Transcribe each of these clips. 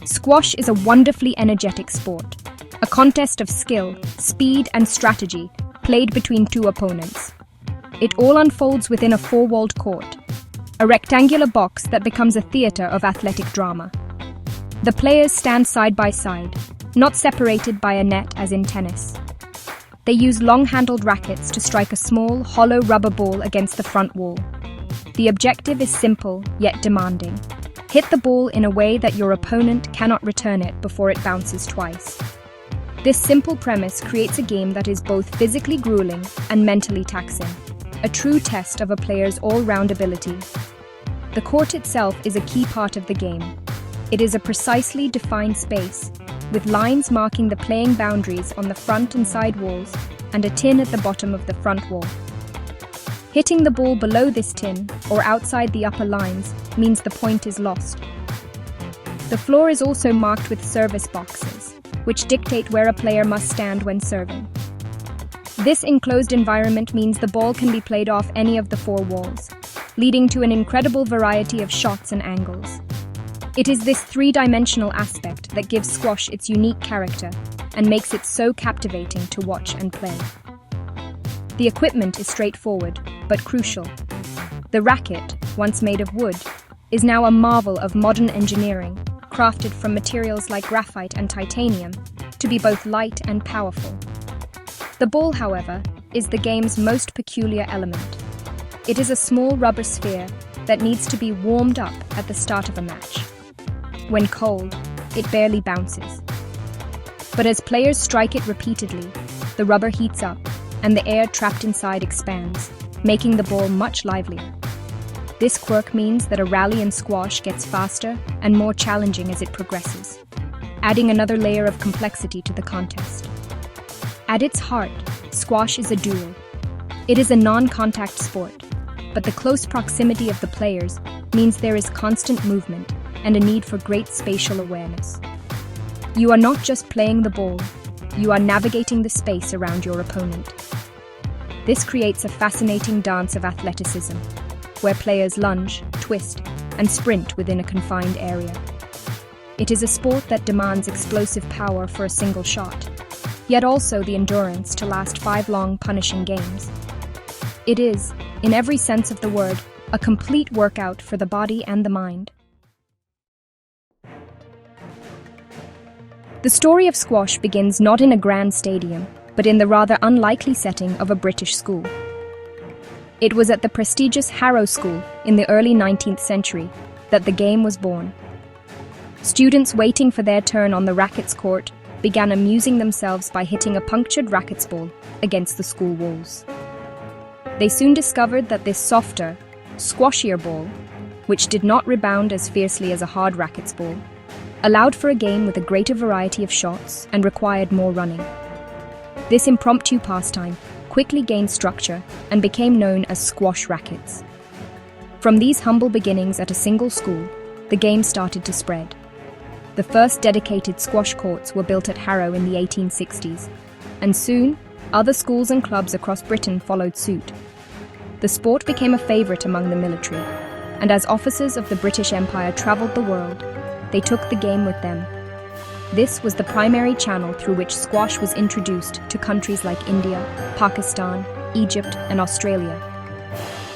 Squash is a wonderfully energetic sport, a contest of skill, speed, and strategy played between two opponents. It all unfolds within a four-walled court, a rectangular box that becomes a theater of athletic drama. The players stand side by side, not separated by a net as in tennis. They use long-handled rackets to strike a small, hollow rubber ball against the front wall. The objective is simple, yet demanding. Hit the ball in a way that your opponent cannot return it before it bounces twice. This simple premise creates a game that is both physically grueling and mentally taxing, a true test of a player's all-round ability. The court itself is a key part of the game. It is a precisely defined space, with lines marking the playing boundaries on the front and side walls, and a tin at the bottom of the front wall. Hitting the ball below this tin, or outside the upper lines, means the point is lost. The floor is also marked with service boxes, which dictate where a player must stand when serving. This enclosed environment means the ball can be played off any of the four walls, leading to an incredible variety of shots and angles. It is this three-dimensional aspect that gives squash its unique character and makes it so captivating to watch and play. The equipment is straightforward, but crucial. The racket, once made of wood, is now a marvel of modern engineering, crafted from materials like graphite and titanium to be both light and powerful. The ball, however, is the game's most peculiar element. It is a small rubber sphere that needs to be warmed up at the start of a match. When cold, it barely bounces. But as players strike it repeatedly, the rubber heats up and the air trapped inside expands, making the ball much livelier. This quirk means that a rally in squash gets faster and more challenging as it progresses, adding another layer of complexity to the contest. At its heart, squash is a duel. It is a non-contact sport, but the close proximity of the players means there is constant movement and a need for great spatial awareness. You are not just playing the ball, you are navigating the space around your opponent. This creates a fascinating dance of athleticism, where players lunge, twist, and sprint within a confined area. It is a sport that demands explosive power for a single shot, yet also the endurance to last 5 long, punishing games. It is, in every sense of the word, a complete workout for the body and the mind. The story of squash begins not in a grand stadium, but in the rather unlikely setting of a British school. It was at the prestigious Harrow School in the early 19th century that the game was born. Students waiting for their turn on the rackets court began amusing themselves by hitting a punctured rackets ball against the school walls. They soon discovered that this softer, squashier ball, which did not rebound as fiercely as a hard rackets ball, allowed for a game with a greater variety of shots and required more running. This impromptu pastime quickly gained structure and became known as squash rackets. From these humble beginnings at a single school, the game started to spread. The first dedicated squash courts were built at Harrow in the 1860s, and soon, other schools and clubs across Britain followed suit. The sport became a favourite among the military, and as officers of the British Empire travelled the world, they took the game with them. This was the primary channel through which squash was introduced to countries like India, Pakistan, Egypt, and Australia.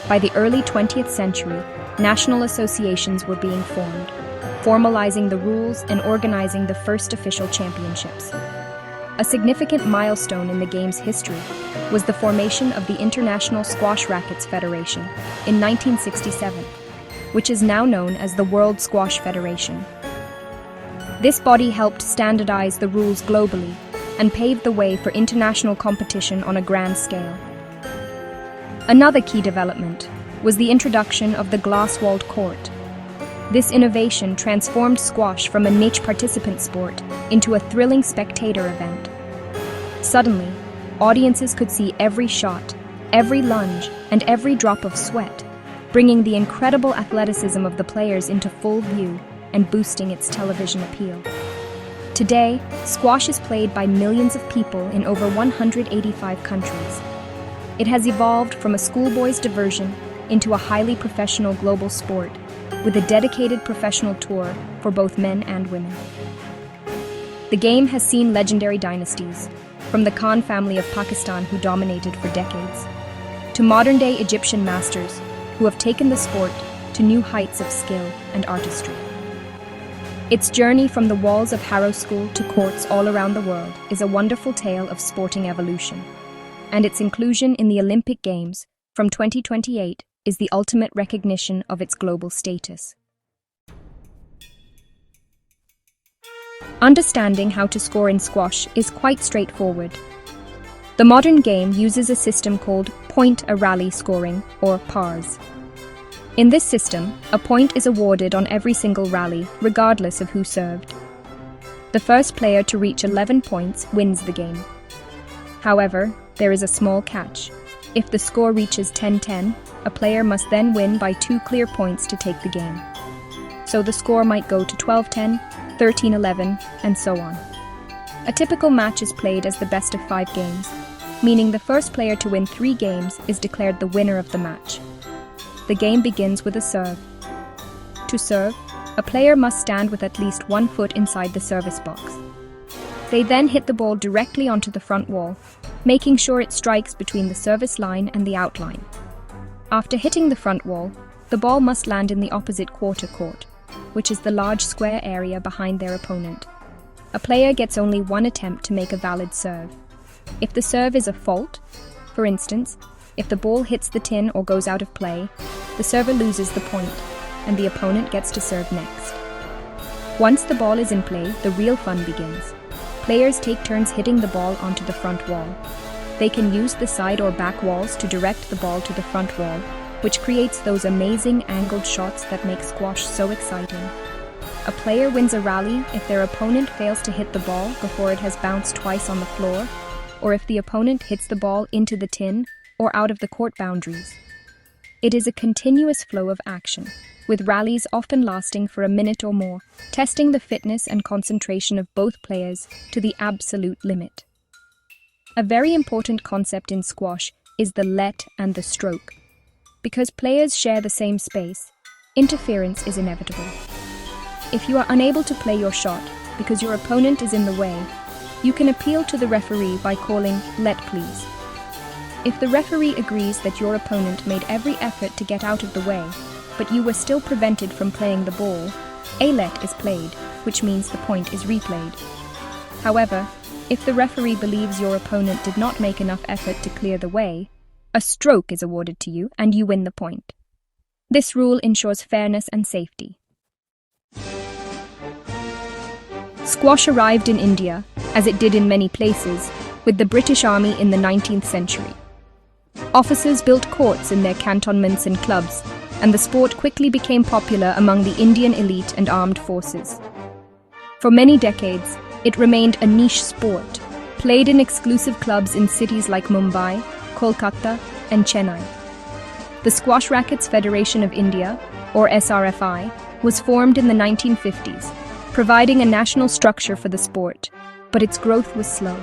By the early 20th century, national associations were being formed, formalizing the rules and organizing the first official championships. A significant milestone in the game's history was the formation of the International Squash Rackets Federation in 1967, which is now known as the World Squash Federation. This body helped standardize the rules globally and paved the way for international competition on a grand scale. Another key development was the introduction of the glass-walled court. This innovation transformed squash from a niche participant sport into a thrilling spectator event. Suddenly, audiences could see every shot, every lunge, and every drop of sweat, bringing the incredible athleticism of the players into full view and boosting its television appeal. Today, squash is played by millions of people in over 185 countries. It has evolved from a schoolboy's diversion into a highly professional global sport, with a dedicated professional tour for both men and women. The game has seen legendary dynasties, from the Khan family of Pakistan who dominated for decades, to modern-day Egyptian masters who have taken the sport to new heights of skill and artistry. Its journey from the walls of Harrow School to courts all around the world is a wonderful tale of sporting evolution, and its inclusion in the Olympic Games from 2028 is the ultimate recognition of its global status. Understanding how to score in squash is quite straightforward. The modern game uses a system called point-a-rally scoring, or PARS. In this system, a point is awarded on every single rally, regardless of who served. The first player to reach 11 points wins the game. However, there is a small catch. If the score reaches 10-10, a player must then win by 2 clear points to take the game. So the score might go to 12-10, 13-11, and so on. A typical match is played as the best of 5 games, meaning the first player to win 3 games is declared the winner of the match. The game begins with a serve. To serve, a player must stand with at least 1 foot inside the service box. They then hit the ball directly onto the front wall, making sure it strikes between the service line and the outline. After hitting the front wall, the ball must land in the opposite quarter court, which is the large square area behind their opponent. A player gets only 1 attempt to make a valid serve. If the serve is a fault, for instance, if the ball hits the tin or goes out of play, the server loses the point, and the opponent gets to serve next. Once the ball is in play, the real fun begins. Players take turns hitting the ball onto the front wall. They can use the side or back walls to direct the ball to the front wall, which creates those amazing angled shots that make squash so exciting. A player wins a rally if their opponent fails to hit the ball before it has bounced twice on the floor, or if the opponent hits the ball into the tin or out of the court boundaries. It is a continuous flow of action, with rallies often lasting for a minute or more, testing the fitness and concentration of both players to the absolute limit. A very important concept in squash is the let and the stroke. Because players share the same space, interference is inevitable. If you are unable to play your shot because your opponent is in the way, you can appeal to the referee by calling "let please." If the referee agrees that your opponent made every effort to get out of the way, but you were still prevented from playing the ball, a let is played, which means the point is replayed. However, if the referee believes your opponent did not make enough effort to clear the way, a stroke is awarded to you and you win the point. This rule ensures fairness and safety. Squash arrived in India, as it did in many places, with the British Army in the 19th century. Officers built courts in their cantonments and clubs, and the sport quickly became popular among the Indian elite and armed forces. For many decades, it remained a niche sport, played in exclusive clubs in cities like Mumbai, Kolkata, and Chennai. The Squash Rackets Federation of India, or SRFI, was formed in the 1950s, providing a national structure for the sport, but its growth was slow.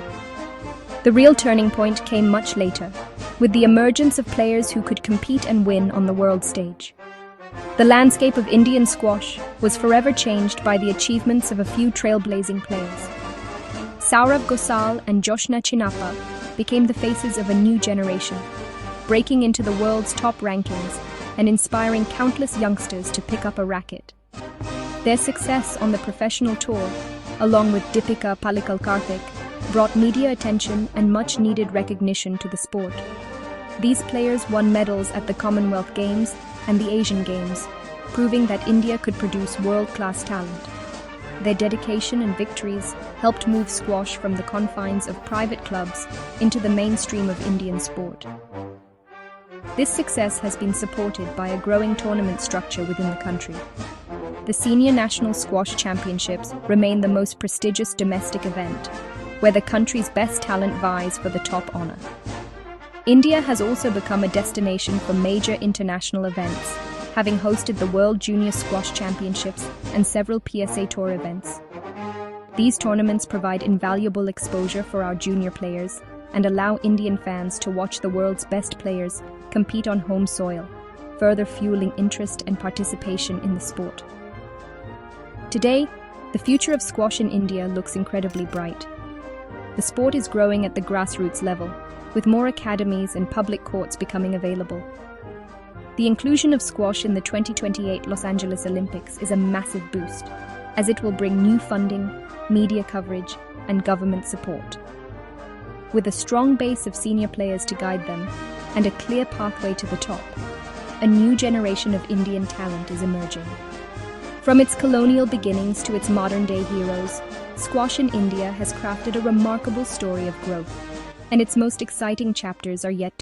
The real turning point came much later, with the emergence of players who could compete and win on the world stage. The landscape of Indian squash was forever changed by the achievements of a few trailblazing players. Saurav Ghosal and Joshna Chinappa became the faces of a new generation, breaking into the world's top rankings and inspiring countless youngsters to pick up a racket. Their success on the professional tour, along with Dipika Pallikal brought media attention and much-needed recognition to the sport. These players won medals at the Commonwealth Games and the Asian Games, proving that India could produce world-class talent. Their dedication and victories helped move squash from the confines of private clubs into the mainstream of Indian sport. This success has been supported by a growing tournament structure within the country. The Senior National Squash Championships remain the most prestigious domestic event, where the country's best talent vies for the top honor. India has also become a destination for major international events, having hosted the World Junior Squash Championships and several PSA Tour events. These tournaments provide invaluable exposure for our junior players and allow Indian fans to watch the world's best players compete on home soil, further fueling interest and participation in the sport. Today, the future of squash in India looks incredibly bright. The sport is growing at the grassroots level, with more academies and public courts becoming available. The inclusion of squash in the 2028 Los Angeles Olympics is a massive boost, as it will bring new funding, media coverage, and government support. With a strong base of senior players to guide them, and a clear pathway to the top, a new generation of Indian talent is emerging. From its colonial beginnings to its modern-day heroes, squash in India has crafted a remarkable story of growth, and its most exciting chapters are yet to be